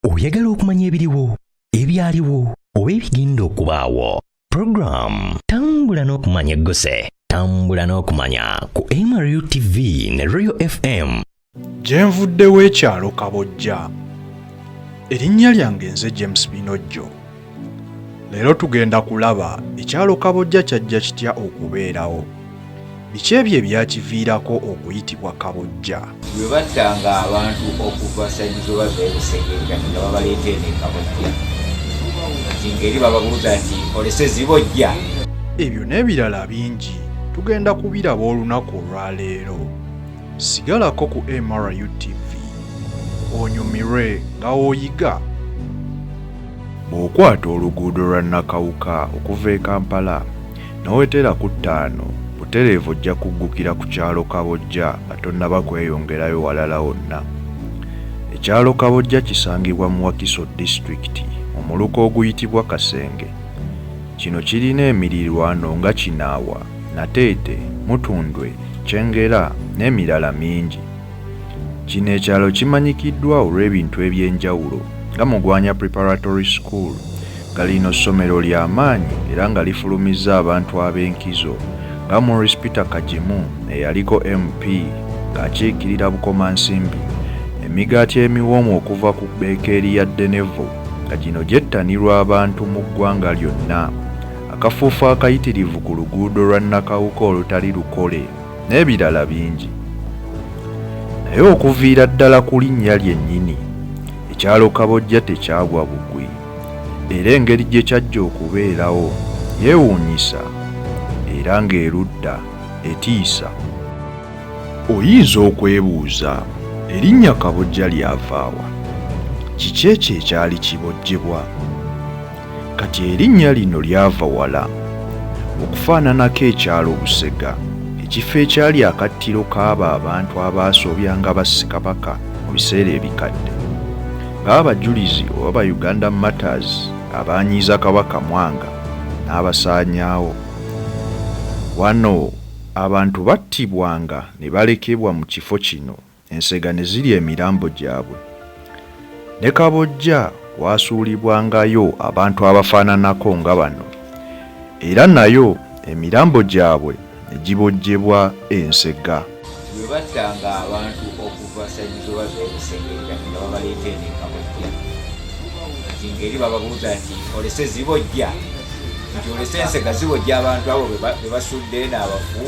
Oyagala okumanya ebiriwo, ebyaliwo, oba ebigenda okubaawo. Program Tambula n'okumanya eggose. Tambula n'okumanya ku MRU TV ne Royal FM. GYENVUDDE w'ekyalo KABOJJA. Erinnya lyange nze James Binojjo. Leero tugenda kulaba ekyalo KABOJJA kyajja kitya okubeerawo. Biki ebyo ebyakiviirako okuyitibwa KABOJJA? Bwe battanga abantu okuva Sayizo babeebusegerera nga babaleeta eno KABOJJA. Kati ngeri bababuuza nti olese zibojja. Ebyo n'ebirala bingi tugenda kubiraba olunaku olwaleero. Sigalako ku MRU TV. Onyumirwe nga oyiga. Bw'okwata oluguudo lwa Nakawuka okuva e Kampala n'owetera ku 5 butereevu ojja kuggukira ku kyalo KABOJJA atonnaba kweyongerayo walala wonna. Ekyalo KABOJJA kisangibwa mu Wakiso District mu muluka oguyitibwa Kasenge. Kino kirina emirirwano nga Kinaawa, Nateete, Mutundwe, Kyengera n'emirala mingi. Kino ekyalo kimanyikiddwa olw'ebintu eby'enjawulo nga Mugwanya Preparatory School nga lino ssomero ly'amaanyi era nga lifulumizza abantu ab'enkizo nga Maurice Peter Kajimu eyaliko MP ng'akiikirira Bukomansimbi, emigaati emiwoomu okuva ku bekeeri ya Denevo nga gino gyettanirwa abantu mu ggwanga lyonna, akafuufu akayitirivu ku luguudo lwa Nakawuka olutali lukole n'ebirala bingi. Naye okuviira ddala ku linnya lyennyini, ekyalo KABOJJA tekyagwa bugwi, era engeri gye kyajja okubeerawo yeewuunyisa era ng'erudda etiisa. Oyinza okwebuuza erinnya KABOJJA lyavaawa? Kiki ekyo ekyali kibojjebwa? Kati erinnya lino lyava wala okufaananako ekyalo Busega, ekifo ekyali akattiro k'abo abantu abaasobyanga bassekabaka mu biseera ebikadde ng'abajulizi oba Uganda Matters abaanyiiza Kabaka Mwanga n'abasaanyaawo. Wano abantu battibwanga ne balekebwa mu kifo kino ensega ne zirya emirambo gyabwe. Ne KABOJJA waasuulibwangayo abantu abafaananako nga bano, era nayo emirambo gyabwe ne gibojjebwa ensega. Bwe battanga abantu okuva Sayizo babeebusegerera nga babaleeta eno KABOJJA. Kati ngeri bababuuza nti olese zibojja. Nti olese ensega zibojja abantu abo be basudde n'abafu.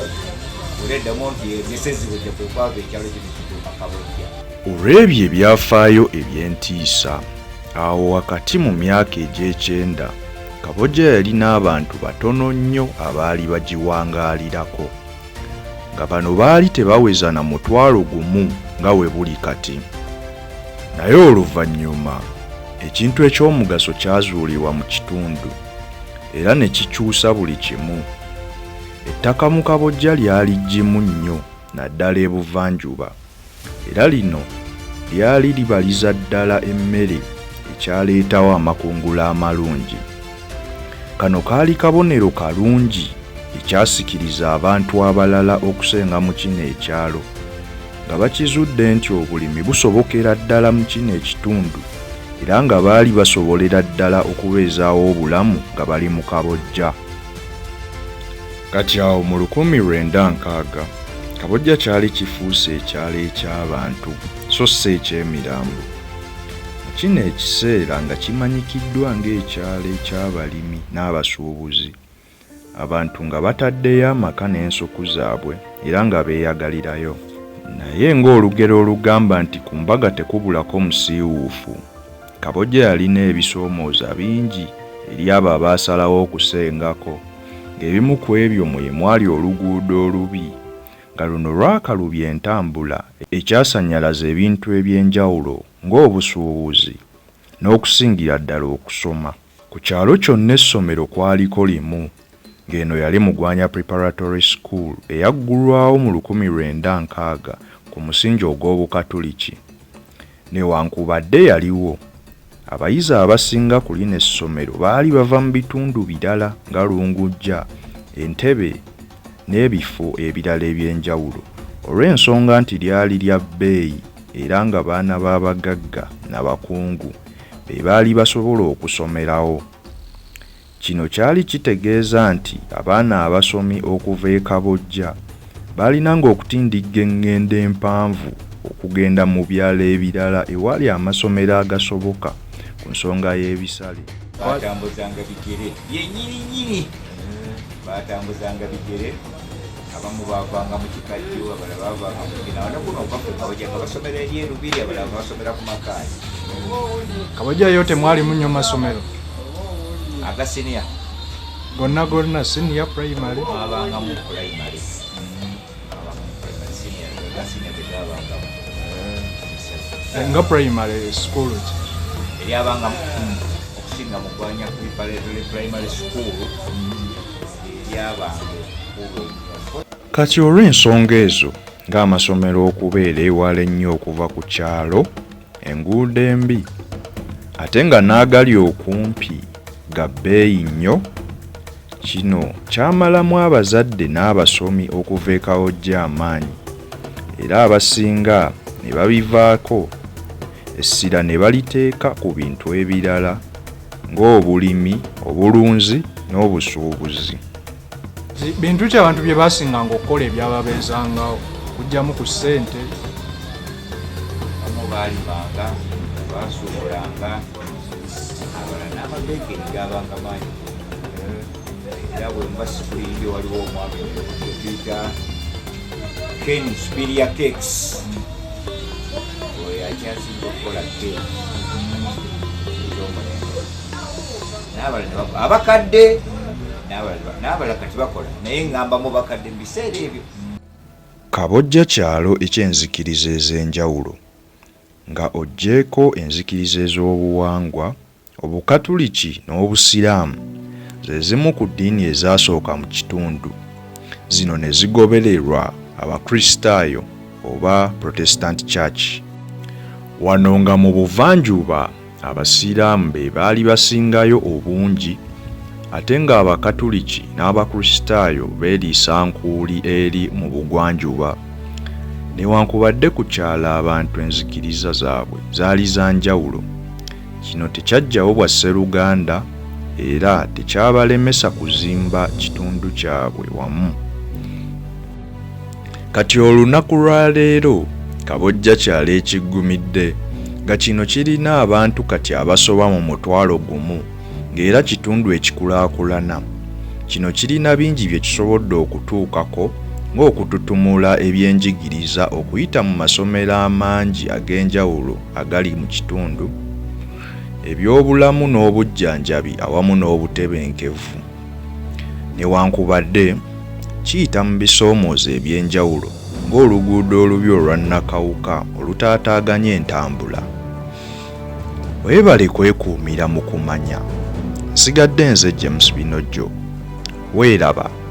Oleddamu nti olese zibojja kwe kwava ekyalo kino kituuka KABOJJA. Olw'ebyo ebyafaayo eby'entiisa, awo wakati mu myaka egy'ekyenda KABOJJA yali n'abantu batono nnyo abaali bagiwangaalirako, nga bano baali tebaweza na 1,000 nga we buli kati. Naye oluvannyuma ekintu eky'omugaso kyazuulibwa mu kitundu era ne kikyusa buli kimu. Ettaka mu KABOJJA lyali ggimu nnyo naddala ebuvanjuba, era lino lyali libaliza ddala emmere ekyaleetawo amakungula amalungi. Kano kaali kabonero kalungi ekyasikiriza abantu abalala okusenga mu kino ekyalo, nga bakizudde nti obulimi busobokera ddala mu kino ekitundu era nga baali basobolera ddala okubeezaawo obulamu nga bali mu KABOJJA. Kati awo mu 1960 KABOJJA kyali kifuuse ekyalo eky'abantu so si eky'emirambo. Mu kino ekiseera nga kimanyikiddwa ng'ekyalo eky'abalimi n'abasuubuzi, abantu nga bataddeyo amaka n'ensuku zaabwe era nga beeyagalirayo. Naye ng'olugero olugamba nti ku mbaga tekubulako musiiwuufu, KABOJJA yalina ebisoomooza bingi eri abo abaasalawo okusengako, ng'ebimu ku ebyo mwe mwali oluguudo olubi nga luno lwakalubya entambula, ekyasannyalaza ebintu eby'enjawulo ng'obusuubuzi n'okusingira ddala okusoma. Ku kyalo kyonna essomero kwaliko limu, ng'eno yali Mugwanya Preparatory School eyaggulwawo mu 1960 ku musingi ogw'Obukatuliki. Newankubadde yaliwo, abayizi abasinga ku lino essomero baali bava mu bitundu birala nga Lungujja, Entebbe n'ebifo ebirala eby'enjawulo, olw'ensonga nti lyali lya bbeeyi era nga baana b'abagagga n'abakungu be baali basobola okusomerawo. Kino kyali kitegeeza nti abaana abasomi okuva e Kabojja baalinanga okutindigga eŋŋendo empanvu okugenda mu byalo ebirala ewali amasomero agasoboka ku nsonga y'ebisale. Baatambuzanga bigere byennyininyini, baatambuzanga bigere. Abamu baavanga mu Kikajjo, abalala baavanga mu Kinawa, nakuno okwafe Kabojja nga basomera eri e Lubiri, abalala basomera ku Makaali. Kabojja yote mwali munnyo masomero Aga senior gonna senior primary abanga mu primary. Senior tegabanga nga primary school eri abanga okusinga mu gwanya ku primary school eri abanga. Kati olw'ensonga ezo ng'amasomero okubeera ewala ennyo okuva ku kyalo, enguudo embi, ate nga n'agali okumpi ga bbeeyi nnyo, kino kyamalamu abazadde n'abasomi okuva e Kabojja amaanyi, era abasinga ne babivaako, essira ne baliteeka ku bintu ebirala ng'obulimi, obulunzi n'obusuubuzi. bintu ki abantu bye basinganga okukola ebyababeezangawo kujjamu ku ssente? Abamu baalimanga, baasuubulanga, abalala n'amabeekeri gabanga manyi. Era bwe mba sikulindi waliwo omwami tuyita Ken Superior Cakes, oyo akyasinga okukola keeki n'abalala abakadde n'abalala kati bakola naye ngamba mu bakadde mu biseera ebyo. Kabojja kyalo eky'enzikiriza ez'enjawulo nga oggyeko enzikiriza ez'obuwangwa, Obukatuliki n'Obusiraamu ze zimu ku ddiini ezasooka mu kitundu, zino ne zigobererwa Abakristaayo oba Protestant Church. Wano nga mu buvanjuba Abasiraamu be baali basingayo obungi, ate nga Abakatuliki n'Abakristaayo beeriisa nkuuli eri mu bugwanjuba. Newankubadde ku kyalo abantu enzikiriza zaabwe zaali za njawulo, kino tekyajjawo bwa Sseruganda era tekyabalemesa kuzimba kitundu kyabwe wamu. Kati olunaku lwa leero Kabojja kyalo ekiggumidde, nga kino kirina abantu kati abasoba mu 1,000 ng'era kitundu ekikulaakulana. Kino kirina bingi bye kisobodde okutuukako ng'okututumula ebyenjigiriza okuyita mu masomero amangi ag'enjawulo agali mu kitundu, ebyobulamu n'obujjanjabi awamu n'obutebenkevu. Newankubadde kiyita mu bisoomoozo eby'enjawulo ng'oluguudo olubi olwa Nakawuka olutaataaganya entambula. Weebale kwekuumira mu kumanya. Nsigadde nze James Binojjo. Weeraba.